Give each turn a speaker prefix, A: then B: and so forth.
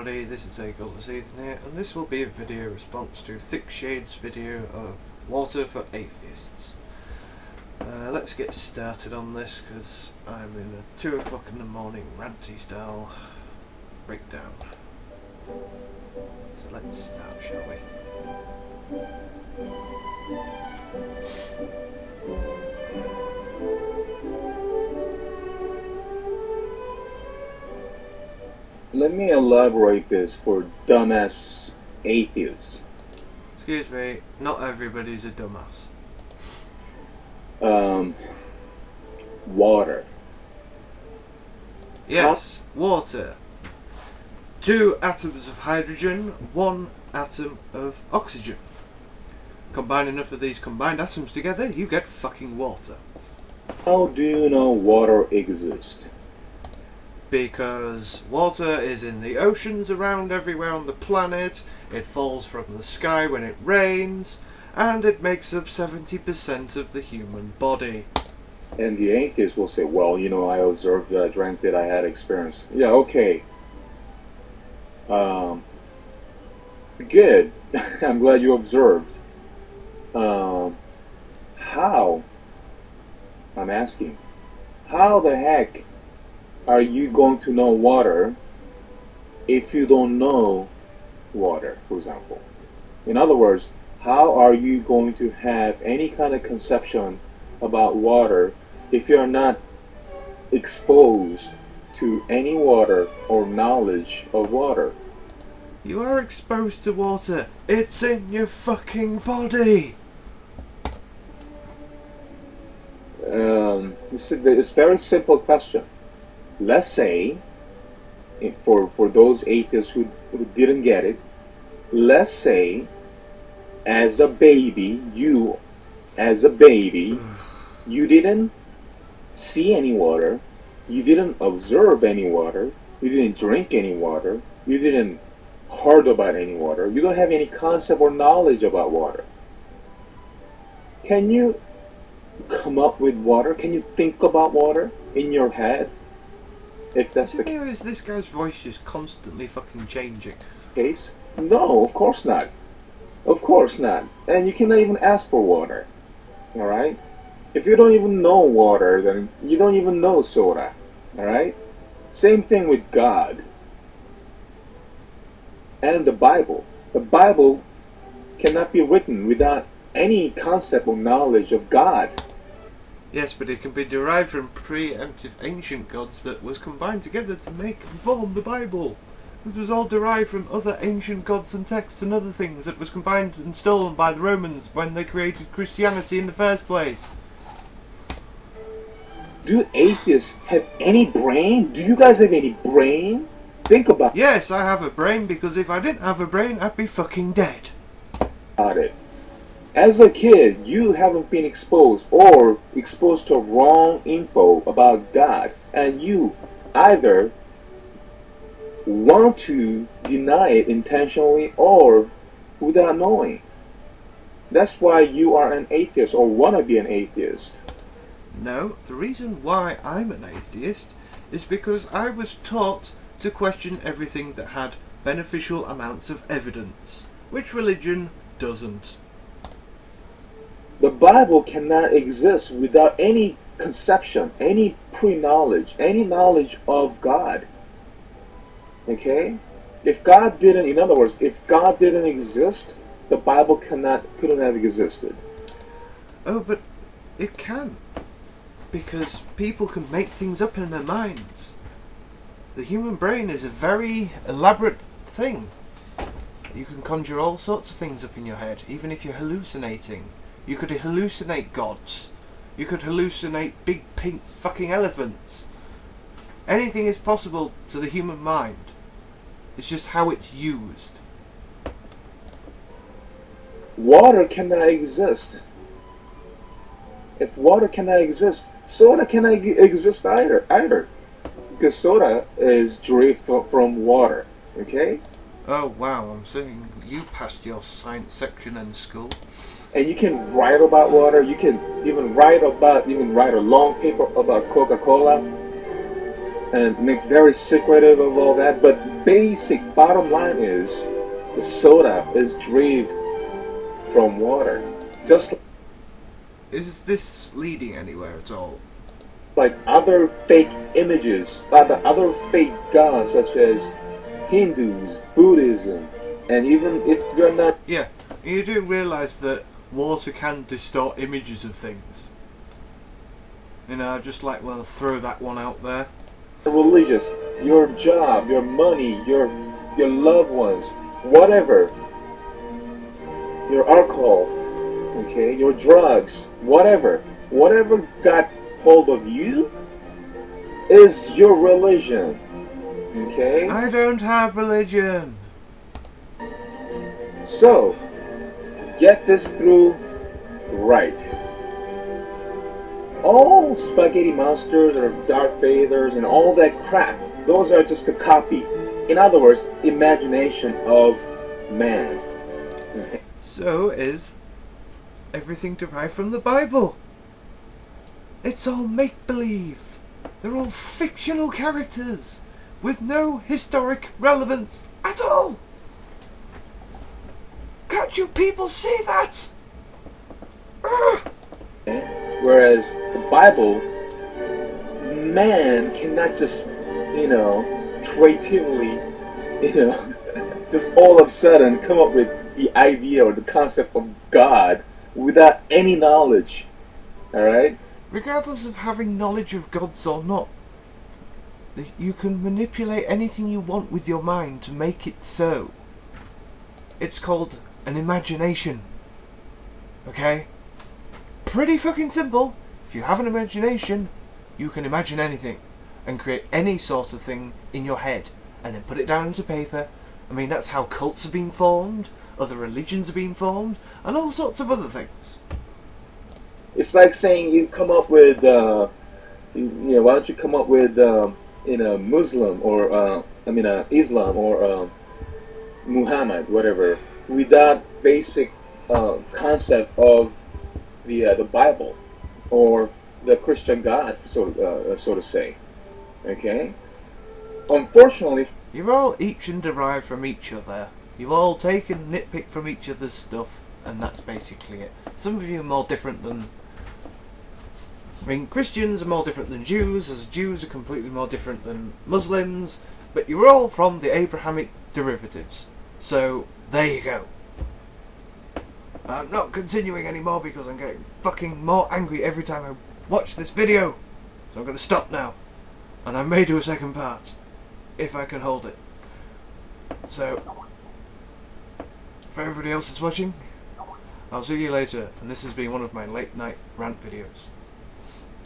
A: everybody, this is Eagle Ethan here, and this will be a video response to Thick Shade's video of water for atheists. Let's get started on this because I'm in a 2 o'clock in the morning ranty style breakdown. So let's start, shall we?
B: Let me elaborate this for dumbass atheists.
A: Excuse me, not everybody's a dumbass.
B: Water.
A: Yes, water. 2 atoms of hydrogen, 1 atom of oxygen. Combine enough of these combined atoms together, you get fucking water.
B: How do you know water exists?
A: Because water is in the oceans around everywhere on the planet, it falls from the sky when it rains, and it makes up 70% of the human body.
B: And the atheist will say, well, you know, I observed it, I drank it, I had experience. Yeah, okay. Good. I'm glad you observed. How? I'm asking. How the heck are you going to know water if you don't know water, for example? In other words, how are you going to have any kind of conception about water if you're not exposed to any water or knowledge of water?
A: You are exposed to water. It's in your fucking body.
B: It's a very simple question. Let's say, for those atheists who didn't get it, let's say, as a baby, you didn't see any water, you didn't observe any water, you didn't drink any water, you didn't heard about any water, you don't have any concept or knowledge about water. Can you come up with water? Can you think about water in your head? If that's the
A: case. Is this guy's voice just constantly fucking changing?
B: Case? No, of course not. Of course not. And you cannot even ask for water. Alright? If you don't even know water, then you don't even know soda. Alright? Same thing with God. And the Bible. The Bible cannot be written without any concept or knowledge of God.
A: Yes, but it can be derived from preemptive ancient gods that was combined together to make and form the Bible. It was all derived from other ancient gods and texts and other things that was combined and stolen by the Romans when they created Christianity in the first place.
B: Do atheists have any brain? Do you guys have any brain? Think about it.
A: Yes, I have a brain, because if I didn't have a brain, I'd be fucking dead.
B: About it. As a kid, you haven't been exposed to wrong info about God, and you either want to deny it intentionally or without knowing. That's why you are an atheist or want to be an atheist.
A: No, the reason why I'm an atheist is because I was taught to question everything that had beneficial amounts of evidence, which religion doesn't.
B: The Bible cannot exist without any conception, any pre-knowledge, any knowledge of God. Okay? If God didn't, in other words, if God didn't exist, the Bible couldn't have existed.
A: Oh, but it can. Because people can make things up in their minds. The human brain is a very elaborate thing. You can conjure all sorts of things up in your head, even if you're hallucinating. You could hallucinate gods. You could hallucinate big pink fucking elephants. Anything is possible to the human mind. It's just how it's used.
B: Water cannot exist. If water cannot exist, soda cannot exist either. Because soda is derived from water. Okay?
A: Oh wow, I'm saying you passed your science section in school.
B: And you can write about water. You can even write a long paper about Coca-Cola and make very secretive of all that. But basic bottom line is the soda is derived from water. Just
A: Is this leading anywhere at all?
B: like other fake images, other fake gods such as Hindus, Buddhism, and even if you're not
A: Yeah, you do realise that water can distort images of things. You know, I just like want to throw that one out there.
B: religious, your job, your money, your loved ones, whatever, your alcohol, okay, your drugs, whatever got hold of you is your religion, okay?
A: I don't have religion.
B: So, get this through right. All spaghetti monsters or Darth Vaders and all that crap, those are just a copy. In other words, imagination of man. Okay.
A: So is everything derived from the Bible. It's all make-believe. They're all fictional characters with no historic relevance at all. Can't you people see that? Ugh.
B: Whereas the Bible, man cannot just, creatively, just all of a sudden come up with the idea or the concept of God without any knowledge. Alright?
A: Regardless of having knowledge of gods or not, you can manipulate anything you want with your mind to make it so. It's called an imagination. Okay? Pretty fucking simple. If you have an imagination, you can imagine anything and create any sort of thing in your head and then put it down into paper. I mean, that's how cults have been formed, other religions have been formed, and all sorts of other things.
B: It's like saying you come up with, why don't you come up with, Muslim or, Islam or Muhammad, whatever, without basic concept of the Bible or the Christian God, so to say. Okay? Unfortunately,
A: You've all each and derived from each other. You've all taken and nitpicked from each other's stuff, and that's basically it. Some of you are more different than... I mean, Christians are more different than Jews, as Jews are completely more different than Muslims, but you're all from the Abrahamic derivatives. So, there you go. I'm not continuing anymore because I'm getting fucking more angry every time I watch this video. So I'm going to stop now. And I may do a second part, if I can hold it. So, for everybody else that's watching, I'll see you later, and this has been one of my late night rant videos.